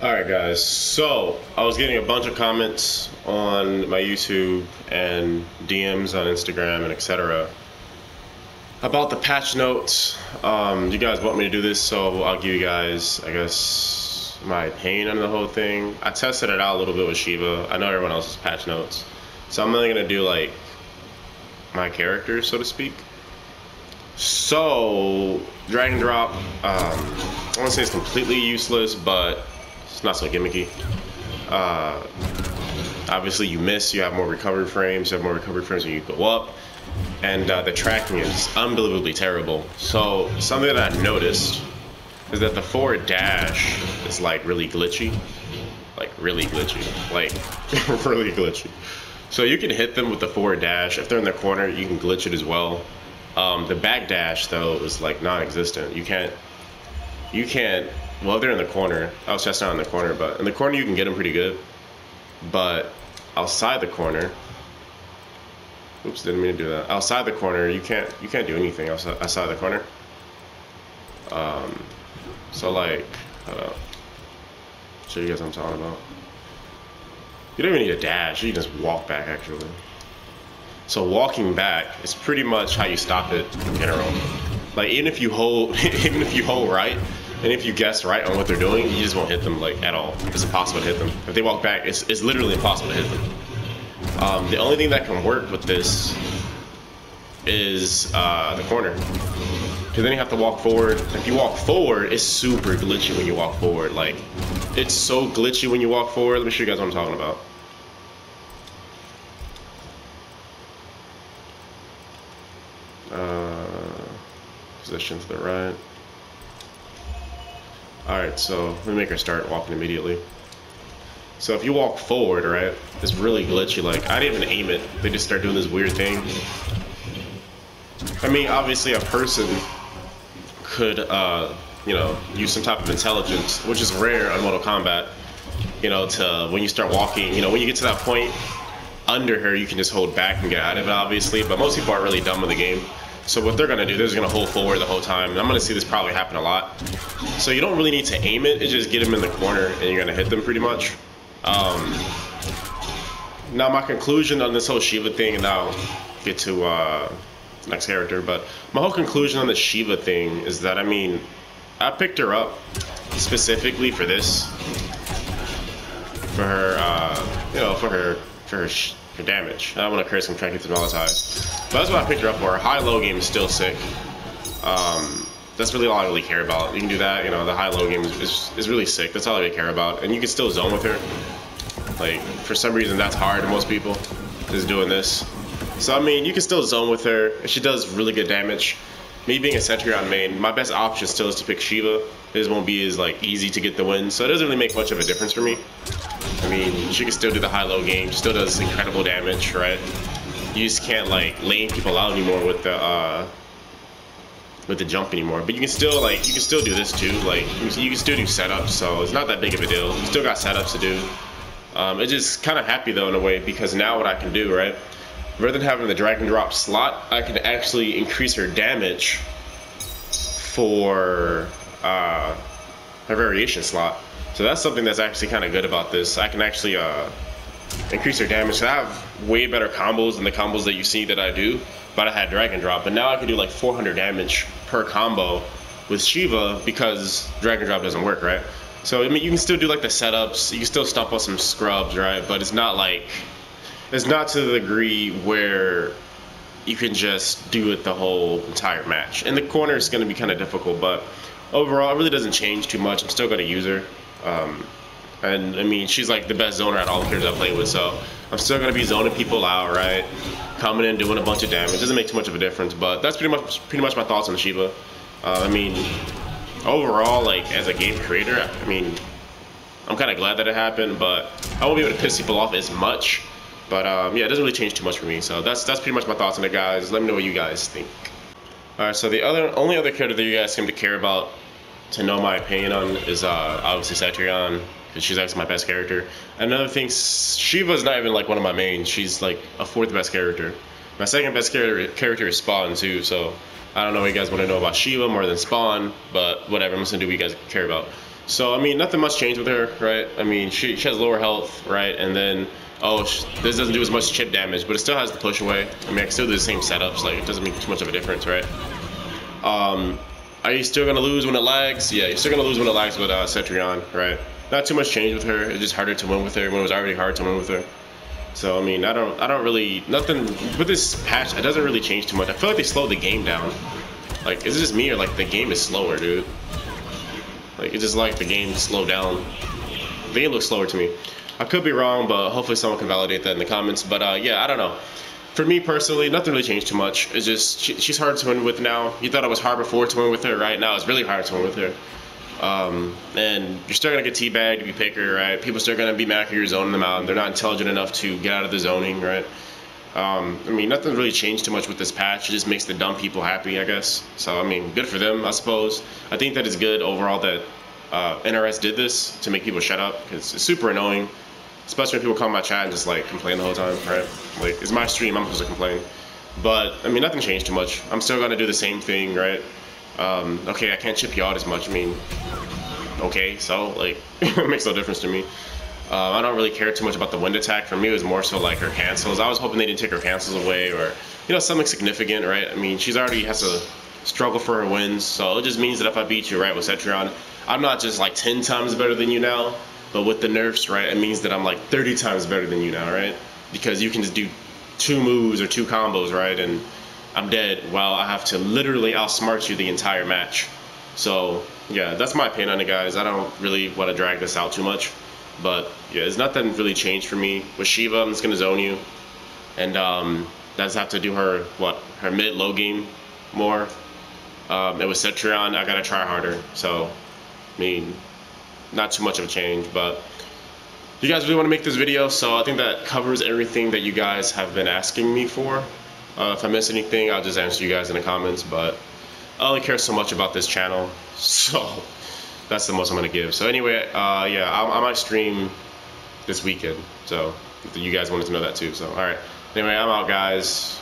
Alright guys, so I was getting a bunch of comments on my YouTube and DMs on Instagram and etc. about the patch notes. You guys want me to do this, so I'll give you guys, I guess, my opinion on the whole thing. I tested it out a little bit with Sheeva. I know everyone else's patch notes. So I'm only gonna do like my character, so to speak. So, drag and drop, I won't say it's completely useless, but it's not so gimmicky. Obviously you miss, you have more recovery frames, when you go up, and the tracking is unbelievably terrible. So something that I noticed is that the forward dash is like really glitchy. Like really glitchy. So you can hit them with the forward dash. If they're in the corner, you can glitch it as well. The back dash though is like non-existent. You can't, well, if they're in the corner, I was testing out in the corner, but in the corner you can get them pretty good. But outside the corner, oops, didn't mean to do that. Outside the corner, you can't do anything outside the corner. So like, show you guys what I'm talking about. You don't even need a dash, you can just walk back actually. So walking back is pretty much how you stop it in general. Like even if you hold right, and if you guess right on what they're doing, you just won't hit them like at all. It's impossible to hit them. If they walk back, it's literally impossible to hit them. The only thing that can work with this is the corner. Because then you have to walk forward. If you walk forward, it's super glitchy when you walk forward. Like, it's so glitchy when you walk forward. Let me show you guys what I'm talking about. Position to the right. Alright, so let me make her start walking immediately. So if you walk forward, right, it's really glitchy. Like, I didn't even aim it. They just start doing this weird thing. I mean, obviously a person could, you know, use some type of intelligence, which is rare on Mortal Kombat, you know, to, when you start walking, you know, when you get to that point under her, you can just hold back and get out of it, obviously, but most people aren't really dumb with the game. So what they're gonna do, they're just gonna hold forward the whole time, and I'm gonna see this probably happen a lot. So you don't really need to aim it, it's just get them in the corner and you're gonna hit them pretty much. Now my conclusion on this whole Sheeva thing, and I'll get to next character, but my whole conclusion on the Sheeva thing is that, I mean, I picked her up specifically for this, for her, you know, for her damage. I don't want to curse, I'm trying to keep them all high. But that's what I picked her up for. Her high-low game is still sick. That's really all I really care about. You can do that, you know, the high-low game is really sick. That's all I really care about. And you can still zone with her. Like, for some reason that's hard to most people, just doing this. So I mean, you can still zone with her, and she does really good damage. Me being a Cetrion main, my best option still is to pick Sheeva. This won't be as like easy to get the win, so it doesn't really make much of a difference for me. I mean, she can still do the high-low game, she still does incredible damage, right? You just can't like lane people out anymore with the jump anymore. But you can still do this too. Like you can still do setups, so it's not that big of a deal. You still got setups to do. It's just kind of happy though in a way, because now what I can do, right? Rather than having the drag and drop slot, I can actually increase her damage for her variation slot. So that's something that's actually kind of good about this. I can actually increase her damage. So I have way better combos than the combos that you see that I do, but I had drag and drop. But now I can do like 400 damage per combo with Sheeva because drag and drop doesn't work, right? So I mean, you can still do like the setups, you can still stomp on some scrubs, right? But it's not like, it's not to the degree where you can just do it the whole entire match. In the corner, it's going to be kind of difficult, but overall, it really doesn't change too much. I'm still going to use her. And I mean, she's like the best zoner at all the characters I play with, so I'm still going to be zoning people out, right? Coming in, doing a bunch of damage. It doesn't make too much of a difference, but that's pretty much my thoughts on the Sheeva. I mean, overall, like, as a game creator, I mean, I'm kind of glad that it happened, but I won't be able to piss people off as much. But yeah, it doesn't really change too much for me. So that's pretty much my thoughts on it, guys. Let me know what you guys think. All right, so the only other character that you guys seem to care about, to know my opinion on, is obviously Cetrion, because she's actually my best character. Another thing, Sheeva's not even like one of my mains. She's like a 4th best character. My 2nd best character is Spawn too. So I don't know what you guys want to know about Sheeva more than Spawn, but whatever. I'm just gonna do what you guys care about. So I mean, nothing much changed with her, right? I mean, she has lower health, right? And then this doesn't do as much chip damage, but it still has the push away. I mean, I can still do the same setups. Like, it doesn't make too much of a difference, right? Are you still gonna lose when it lags? Yeah, you're still gonna lose when it lags with Cetrion, right? Not too much change with her. It's just harder to win with her when it was already hard to win with her. So I mean, I don't really, nothing with this patch. It doesn't really change too much. I feel like they slowed the game down. Like, is it just me or like the game is slower, dude? Like, it's just like the game slowed down. The game looks slower to me. I could be wrong, but hopefully someone can validate that in the comments. But yeah, I don't know. For me personally, nothing really changed too much. It's just she's hard to win with now. You thought it was hard before to win with her, right? Now it's really hard to win with her. And you're still gonna get teabagged if you pick her, right? People are still gonna be mad if you're zoning them out, and they're not intelligent enough to get out of the zoning, right? I mean, nothing really changed too much with this patch. It just makes the dumb people happy, I guess. So I mean, good for them, I suppose. I think that it's good overall that NRS did this to make people shut up, because it's super annoying, especially when people come in my chat and just like complain the whole time, right? Like, it's my stream, I'm supposed to complain. But I mean, nothing changed too much. I'm still gonna do the same thing, right? Okay, I can't chip you out as much. I mean, okay, so like it makes no difference to me. I don't really care too much about the wind attack. For me, it was more so like her cancels. I was hoping they didn't take her cancels away, or something significant, right? I mean, she's already has to struggle for her wins, so it just means that if I beat you, right, with Cetrion, I'm not just like 10 times better than you now, but with the nerfs, right, it means that I'm like 30 times better than you now, right? Because you can just do 2 moves or 2 combos, right, and I'm dead, while I have to literally outsmart you the entire match. So yeah, that's my opinion on it, guys. I don't really want to drag this out too much, but yeah, there's nothing really changed for me. With Sheeva, I'm just gonna zone you, and I just have to do her mid-low game more. And with Cetrion, I gotta try harder. So I mean, not too much of a change, but you guys really want to make this video, so I think that covers everything that you guys have been asking me for. If I miss anything, I'll just answer you guys in the comments, but I only care so much about this channel, so that's the most I'm going to give. So anyway, yeah, I might stream this weekend, so you guys wanted to know that too. So alright, anyway, I'm out, guys.